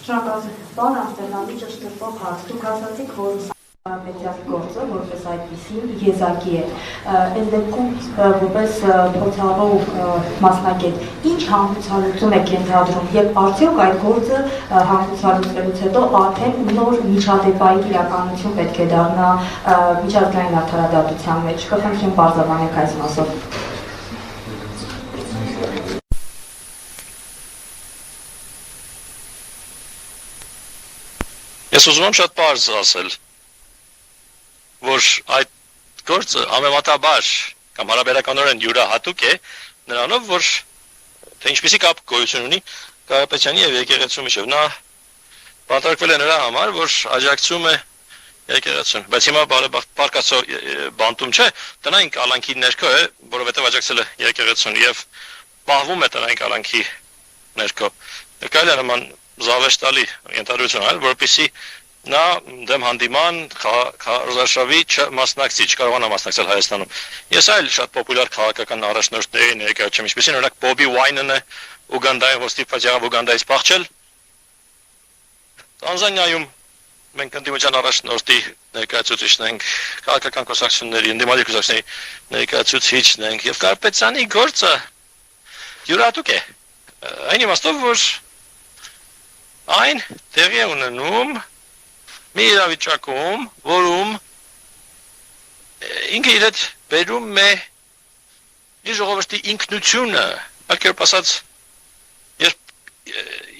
Շնորհակալություն, պարոն Ամստերդամի ճշտվող հարց, դուք ասացիք, որ Պետյանի գործը, որպես այդպիսին եզակի է, այս դեպքում որպես փորձառու մասնակետ, ինչ հանգուցալուծում եք ենթադրում եւ արդյոք այդ գործը հանգուցալուծվելուց հետո արդեն նոր միջադեպային իրականություն պետք է դառնա միջազգային արդարադատության մեջ, կխնդրեմ բարձրացնեք այս մասով։ Ես ուզում եմ շատ պարզ ասել, որ այդ գործը ամենատաբար կամ հարաբերականորեն յուրահատուկ է նրանով, որ թե ինչպիսի կապ գոյություն ունի Կարապետյանի եւ եկեղեցու միջեւ։ Նա պատրաստվել է նրա համար, որ աջակցում է եկեղեցուն, բայց հիմա բարկացո բանտում չէ, տնային կալանքի ներքո է, որովհետեւ աջակցել է եկեղեցուն եւ պահվում է տնային կալանքի ներքո։ Կարելի է նման զավեշտալի ենթադրություն անել, որպեսզի նա դեմ հանդիման քարոզարշավի չմասնակցի, չկարողանա մասնակցել Հայաստանում։ Ես այլ շատ պոպուլյար քաղաքական առաջնորդների ներկայացում եմ, ինչպեսին օրինակ Բոբի Ուայնը Ուգանդայում, որ ստիպված եղավ Ուգանդայից փախչել։ Տանզանիայում մենք ընդդիմության առաջնորդի ներկայացուցիչն ենք, քաղաքական կուսակցությունների, ընդդիմադիր կուսակցությունների ներկայացուցիչն ենք, եւ Կարապետյանի գործը յուրահատուկ է։ Այն իմաստով, որ այն տեղի է ունենում մի իրավիճակում, որում ինքը իր հետ բերում է իր ժողովրդի ինքնությունը, ակերպ ասած,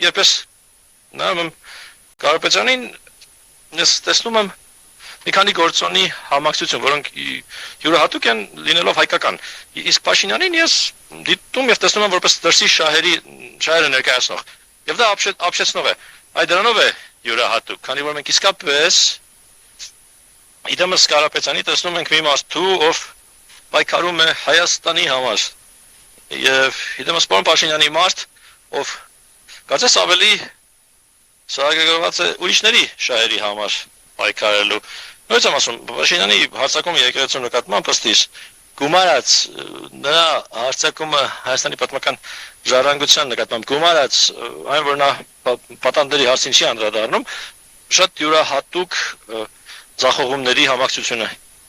երբես նայում եմ Կարապետյանին, ես տեսնում եմ մի քանի գործոնի համակցություն, որոնք յուրահատուկ են լինելով հայկական։ Իսկ Փաշինյանին ես դիտում եւ տեսնում եմ որպես դրսի շահերը ներկայացնող։ Եվ դա ապշեցնող է։ Այդ դրանով է յուրահատուկ, քանի որ մենք իսկապես իդեմս Կարապետյանի տեսնում ենք մի մարդու, ով պայքարում է Հայաստանի համար, եւ իդեմս պարոն Փաշինյանի մարդ, ով կարծես ավելի սահագրված է ուրիշների շահերի համար պայքարելու։ Նույնպես եմ ասում, Փաշինյանի հարձակումը եկեղեցու նկատմամբ ըստ իս գումարած նրա հարձակումը Հայաստանի պատմական ժառանգության նկատմամբ գումարած այն որ նա պատանդների հարցին չի անդրադառնում շատ յուրահատուկ ձախողումների համակցություն է